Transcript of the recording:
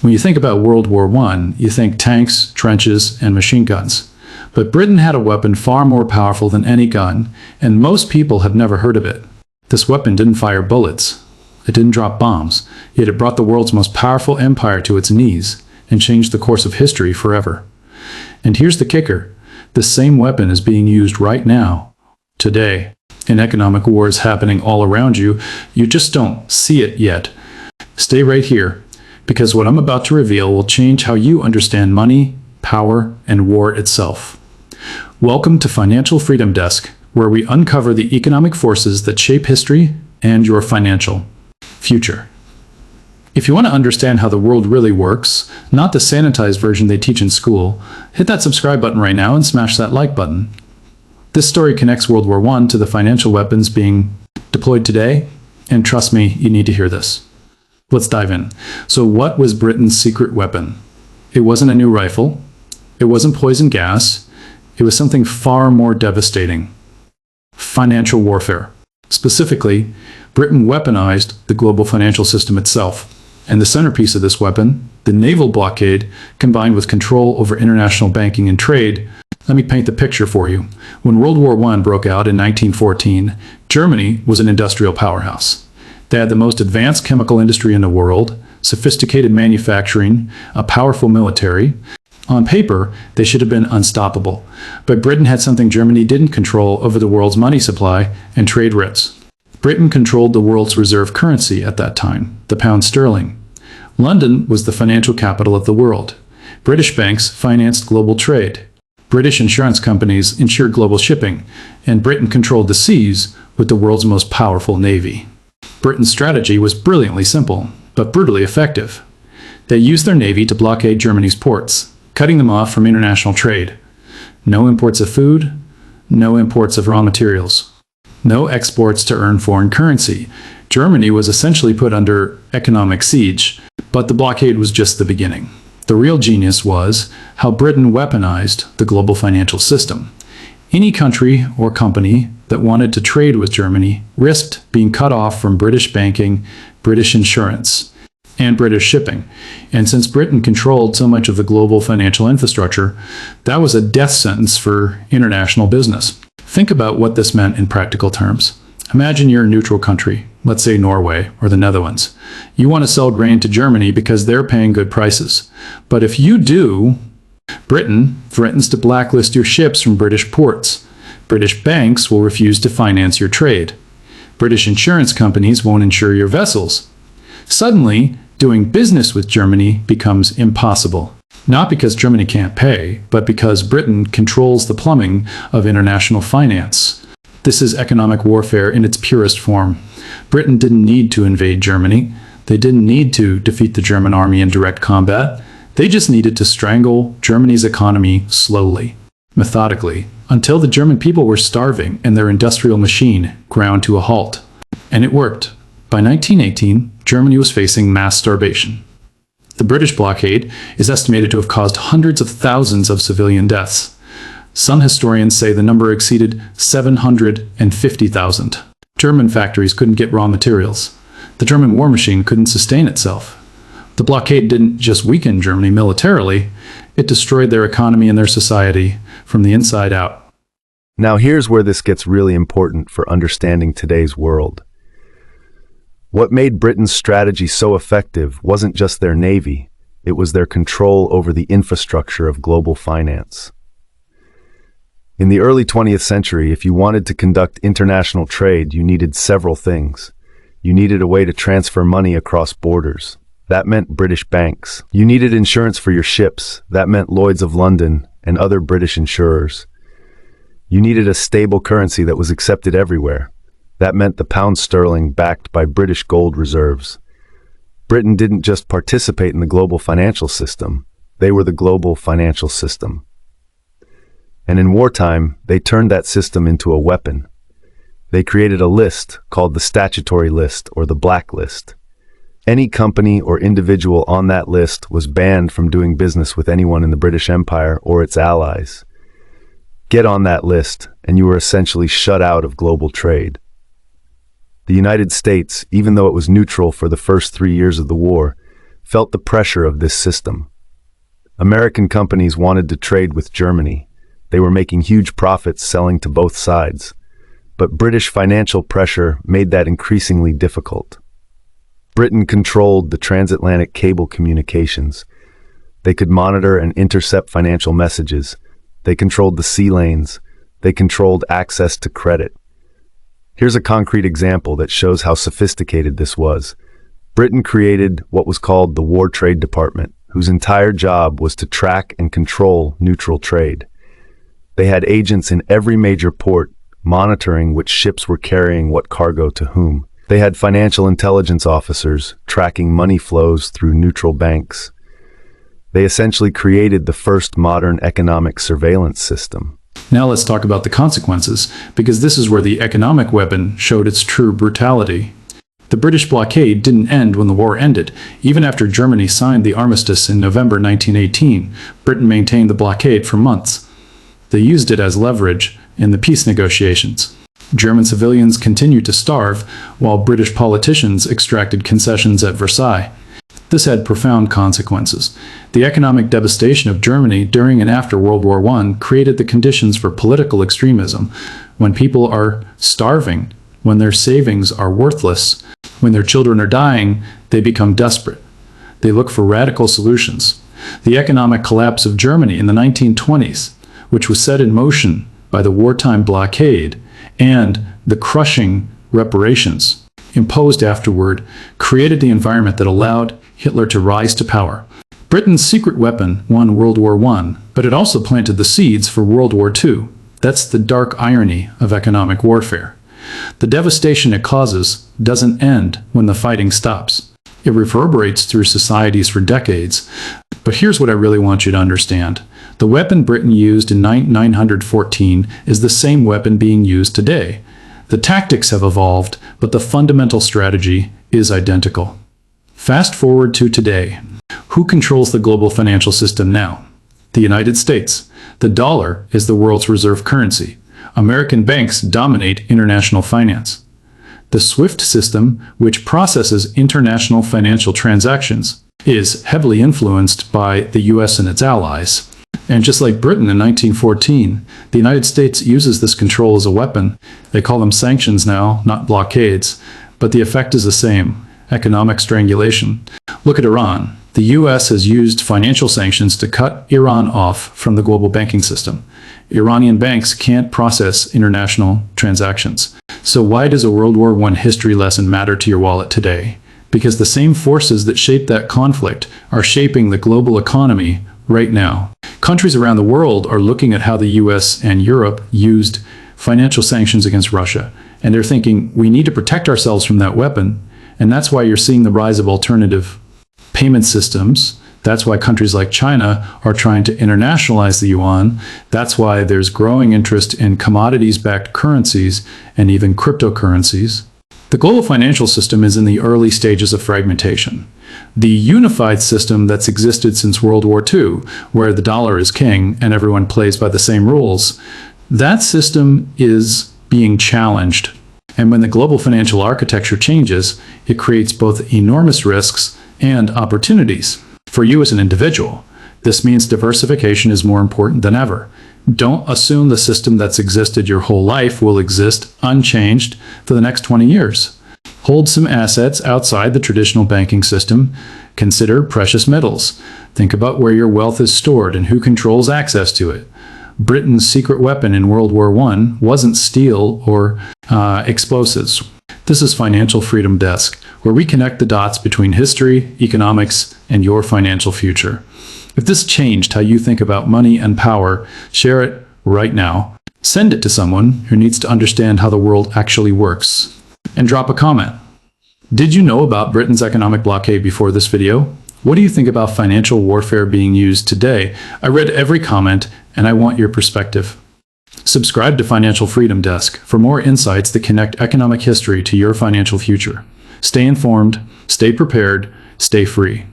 When you think about World War I, you think tanks, trenches, and machine guns. But Britain had a weapon far more powerful than any gun, and most people have never heard of it. This weapon didn't fire bullets. It didn't drop bombs, yet it brought the world's most powerful empire to its knees and changed the course of history forever. And here's the kicker. This same weapon is being used right now, today, in economic wars happening all around you. You just don't see it yet. Stay right here, because what I'm about to reveal will change how you understand money, power, and war itself. Welcome to Financial Freedom Desk, where we uncover the economic forces that shape history and your financial future. If you want to understand how the world really works, not the sanitized version they teach in school, hit that subscribe button right now and smash that like button. This story connects World War I to the financial weapons being deployed today, and trust me, you need to hear this. Let's dive in. So what was Britain's secret weapon? It wasn't a new rifle. It wasn't poison gas. It was something far more devastating. Financial warfare. Specifically, Britain weaponized the global financial system itself. And the centerpiece of this weapon, the naval blockade, combined with control over international banking and trade. Let me paint the picture for you. When World War I broke out in 1914, Germany was an industrial powerhouse. They had the most advanced chemical industry in the world, sophisticated manufacturing, a powerful military. On paper, they should have been unstoppable. But Britain had something Germany didn't control over the world's money supply and trade routes. Britain controlled the world's reserve currency at that time, the pound sterling. London was the financial capital of the world. British banks financed global trade. British insurance companies insured global shipping, and Britain controlled the seas with the world's most powerful navy. Britain's strategy was brilliantly simple, but brutally effective. They used their navy to blockade Germany's ports, cutting them off from international trade. No imports of food, no imports of raw materials, no exports to earn foreign currency. Germany was essentially put under economic siege, but the blockade was just the beginning. The real genius was how Britain weaponized the global financial system. Any country or company that wanted to trade with Germany risked being cut off from British banking, British insurance, and British shipping. And since Britain controlled so much of the global financial infrastructure, that was a death sentence for international business. Think about what this meant in practical terms. Imagine you're a neutral country, let's say Norway or the Netherlands. You want to sell grain to Germany because they're paying good prices. But if you do, Britain threatens to blacklist your ships from British ports. British banks will refuse to finance your trade. British insurance companies won't insure your vessels. Suddenly, doing business with Germany becomes impossible. Not because Germany can't pay, but because Britain controls the plumbing of international finance. This is economic warfare in its purest form. Britain didn't need to invade Germany. They didn't need to defeat the German army in direct combat. They just needed to strangle Germany's economy slowly, methodically, until the German people were starving and their industrial machine ground to a halt. And it worked. By 1918, Germany was facing mass starvation. The British blockade is estimated to have caused hundreds of thousands of civilian deaths. Some historians say the number exceeded 750,000. German factories couldn't get raw materials. The German war machine couldn't sustain itself. The blockade didn't just weaken Germany militarily, it destroyed their economy and their society from the inside out. Now here's where this gets really important for understanding today's world. What made Britain's strategy so effective wasn't just their navy, it was their control over the infrastructure of global finance. In the early 20th century, if you wanted to conduct international trade, you needed several things. You needed a way to transfer money across borders. That meant British banks. You needed insurance for your ships. That meant Lloyd's of London and other British insurers. You needed a stable currency that was accepted everywhere. That meant the pound sterling backed by British gold reserves. Britain didn't just participate in the global financial system. They were the global financial system. And in wartime, they turned that system into a weapon. They created a list called the statutory list or the blacklist. Any company or individual on that list was banned from doing business with anyone in the British Empire or its allies. Get on that list, and you were essentially shut out of global trade. The United States, even though it was neutral for the first 3 years of the war, felt the pressure of this system. American companies wanted to trade with Germany. They were making huge profits selling to both sides. But British financial pressure made that increasingly difficult. Britain controlled the transatlantic cable communications. They could monitor and intercept financial messages. They controlled the sea lanes. They controlled access to credit. Here's a concrete example that shows how sophisticated this was. Britain created what was called the War Trade Department, whose entire job was to track and control neutral trade. They had agents in every major port, monitoring which ships were carrying what cargo to whom. They had financial intelligence officers tracking money flows through neutral banks. They essentially created the first modern economic surveillance system. Now let's talk about the consequences, because this is where the economic weapon showed its true brutality. The British blockade didn't end when the war ended. Even after Germany signed the armistice in November 1918, Britain maintained the blockade for months. They used it as leverage in the peace negotiations. German civilians continued to starve, while British politicians extracted concessions at Versailles. This had profound consequences. The economic devastation of Germany during and after World War I created the conditions for political extremism. When people are starving, when their savings are worthless, when their children are dying, they become desperate. They look for radical solutions. The economic collapse of Germany in the 1920s, which was set in motion by the wartime blockade and the crushing reparations imposed afterward, created the environment that allowed Hitler to rise to power. Britain's secret weapon won World War I, but it also planted the seeds for World War II. That's the dark irony of economic warfare. The devastation it causes doesn't end when the fighting stops. It reverberates through societies for decades. But here's what I really want you to understand. The weapon Britain used in 914 is the same weapon being used today. The tactics have evolved, but the fundamental strategy is identical. Fast forward to today. Who controls the global financial system now? The United States. The dollar is the world's reserve currency. American banks dominate international finance. The SWIFT system, which processes international financial transactions, is heavily influenced by the US and its allies. And just like Britain in 1914, the United States uses this control as a weapon. They call them sanctions now, not blockades, but the effect is the same: economic strangulation. Look at Iran. The US has used financial sanctions to cut Iran off from the global banking system. Iranian banks can't process international transactions. So why does a World War I history lesson matter to your wallet today? Because the same forces that shaped that conflict are shaping the global economy right now. Countries around the world are looking at how the US and Europe used financial sanctions against Russia, and they're thinking, we need to protect ourselves from that weapon. And that's why you're seeing the rise of alternative payment systems. That's why countries like China are trying to internationalize the yuan. That's why there's growing interest in commodities-backed currencies and even cryptocurrencies. The global financial system is in the early stages of fragmentation. The unified system that's existed since World War II, where the dollar is king and everyone plays by the same rules, that system is being challenged. And when the global financial architecture changes, it creates both enormous risks and opportunities. For you as an individual, this means diversification is more important than ever. Don't assume the system that's existed your whole life will exist unchanged for the next 20 years. Hold some assets outside the traditional banking system. Consider precious metals. Think about where your wealth is stored and who controls access to it. Britain's secret weapon in World War I wasn't steel or explosives. This is Financial Freedom Desk, where we connect the dots between history, economics, and your financial future. If this changed how you think about money and power, share it right now. Send it to someone who needs to understand how the world actually works. And drop a comment. Did you know about Britain's economic blockade before this video? What do you think about financial warfare being used today? I read every comment, and I want your perspective. Subscribe to Financial Freedom Desk for more insights that connect economic history to your financial future. Stay informed, stay prepared, stay free.